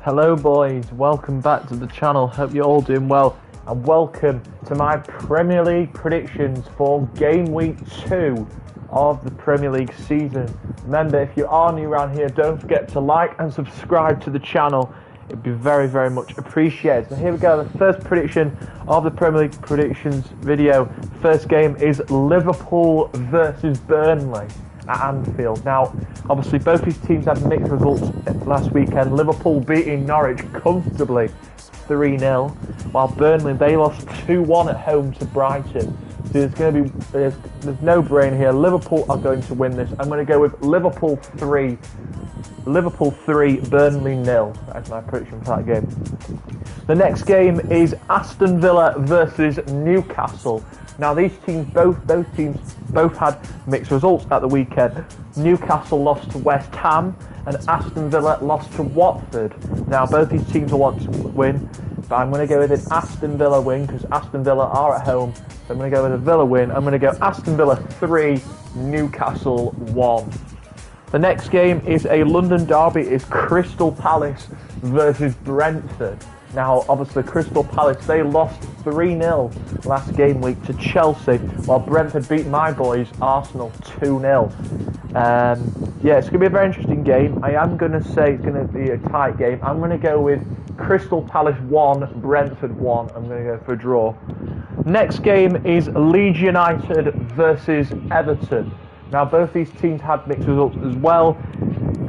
Hello boys, welcome back to the channel, hope you're all doing well and welcome to my Premier League predictions for game week 2 of the Premier League season. Remember, if you are new around here, don't forget to like and subscribe to the channel, it'd be very much appreciated. So here we go, the first prediction of the Premier League predictions video. First game is Liverpool versus Burnley at Anfield. Now, obviously both these teams had mixed results last weekend. Liverpool beating Norwich comfortably 3-0, while Burnley, they lost 2-1 at home to Brighton. So there's no brain here. Liverpool are going to win this. I'm going to go with Liverpool 3, Burnley 0. That's my prediction for that game. The next game is Aston Villa versus Newcastle. Now these teams, both teams had mixed results at the weekend. Newcastle lost to West Ham and Aston Villa lost to Watford. Now both these teams will want to win, but I'm going to go with an Aston Villa win because Aston Villa are at home. So I'm going to go with a Villa win. I'm going to go Aston Villa 3, Newcastle 1. The next game is a London derby. It's Crystal Palace versus Brentford. Now, obviously, Crystal Palace, they lost 3-0 last game week to Chelsea, while Brentford beat my boys, Arsenal, 2-0. Yeah, it's going to be a very interesting game. I am going to say it's going to be a tight game. I'm going to go with Crystal Palace 1, Brentford 1. I'm going to go for a draw. Next game is Leeds United versus Everton. Now, both these teams had mixed results as well.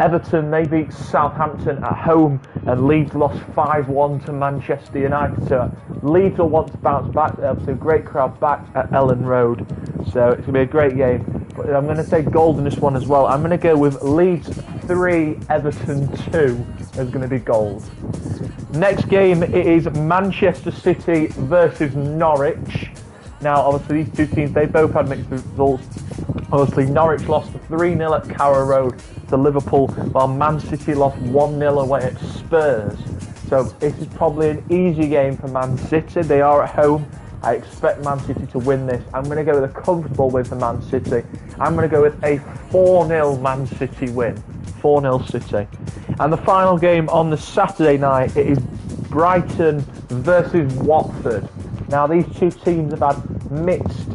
Everton, they beat Southampton at home, and Leeds lost 5-1 to Manchester United. So Leeds will want to bounce back. There's a great crowd back at Ellen Road, so it's going to be a great game. But I'm going to say goals in this one as well. I'm going to go with Leeds 3, Everton 2. There's going to be goals. Next game, it is Manchester City versus Norwich. Now, obviously, these two teams, they both had mixed results. Obviously, Norwich lost 3-0 at Carrow Road to Liverpool, while Man City lost 1-0 away at Spurs. So this is probably an easy game for Man City. They are at home. I expect Man City to win this. I'm going to go with a comfortable win for Man City. I'm going to go with a 4-0 Man City win. 4-0 City. And the final game on the Saturday night, it is Brighton versus Watford. Now, these two teams have had mixed.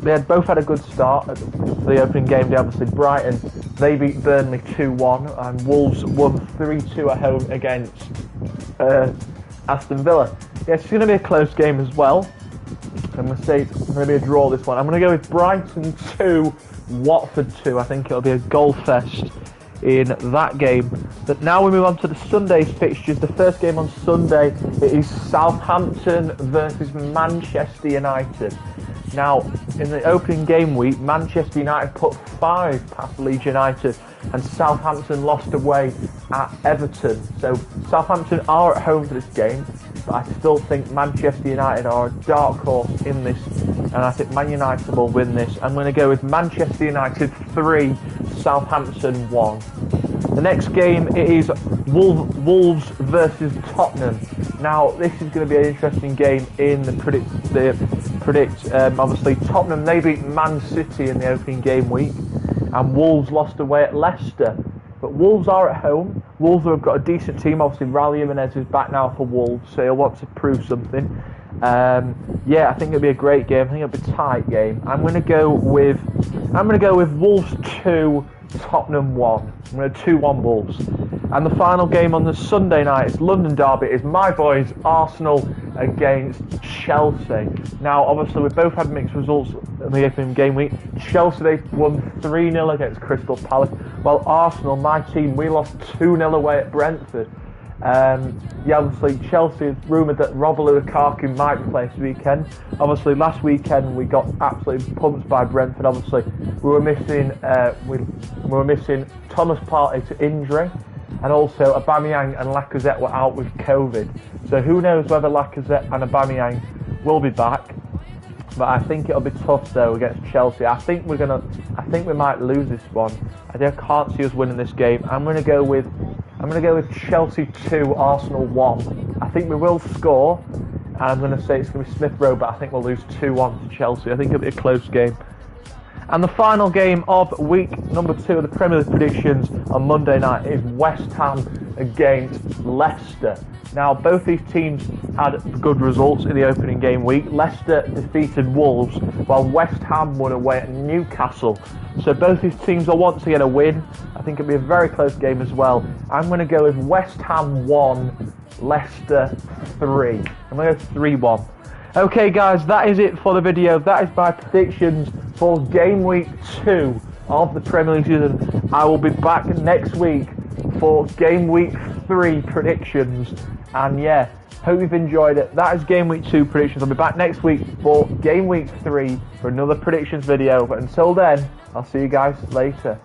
They had both had a good start at the opening game day. Obviously, Brighton, they beat Burnley 2-1, and Wolves won 3-2 at home against Aston Villa. Yeah, it's going to be a close game as well. I'm going to say it's going to be a draw this one. I'm going to go with Brighton 2, Watford 2. I think it'll be a goal fest in that game. But now we move on to the Sunday's fixtures. The first game on Sunday, it is Southampton versus Manchester United. Now, in the opening game week, Manchester United put 5 past Leeds United, and Southampton lost away at Everton. So Southampton are at home for this game, but I still think Manchester United are a dark horse in this, and I think Man United will win this. I'm going to go with Manchester United 3, Southampton 1. The next game, it is Wolves versus Tottenham. Now, this is going to be an interesting game in the predict. Obviously, Tottenham, they beat Man City in the opening game week, and Wolves lost away at Leicester. But Wolves are at home. Wolves have got a decent team. Obviously, Raul Jimenez is back now for Wolves, so he'll want to prove something. Yeah, I think it'll be a great game. I think it'll be a tight game. I'm going to go with Wolves 2, Tottenham 1. I'm going to 2-1 Wolves. And the final game on the Sunday night, it's London derby, is my boys Arsenal against Chelsea. Now, obviously, we both had mixed results in the opening game week. Chelsea, they won 3-0 against Crystal Palace, while Arsenal, my team, we lost 2-0 away at Brentford. Yeah, obviously, Chelsea is rumoured that Romelu Lukaku might play this weekend. Obviously, last weekend we got absolutely pumped by Brentford. Obviously, we were missing Thomas Partey to injury, and also Aubameyang and Lacazette were out with COVID. So who knows whether Lacazette and Aubameyang will be back. But I think it'll be tough though against Chelsea. I think we might lose this one. I can't see us winning this game. I'm going to go with Chelsea 2, Arsenal 1. I think we will score, and I'm going to say it's going to be Smith Rowe, but I think we'll lose 2-1 to Chelsea. I think it'll be a close game. And the final game of week number 2 of the Premier League predictions on Monday night is West Ham against Leicester. Now, both these teams had good results in the opening game week. Leicester defeated Wolves, while West Ham won away at Newcastle. So both these teams will want to get a win. I think it'll be a very close game as well. I'm going to go with West Ham 1, Leicester 3. I'm going to go 3-1. Okay guys, that is it for the video. That is my predictions for game week 2 of the Premier League season. I will be back next week for game week 3 predictions. And yeah, hope you've enjoyed it. That is game week 2 predictions. I'll be back next week for game week 3 for another predictions video. But until then, I'll see you guys later.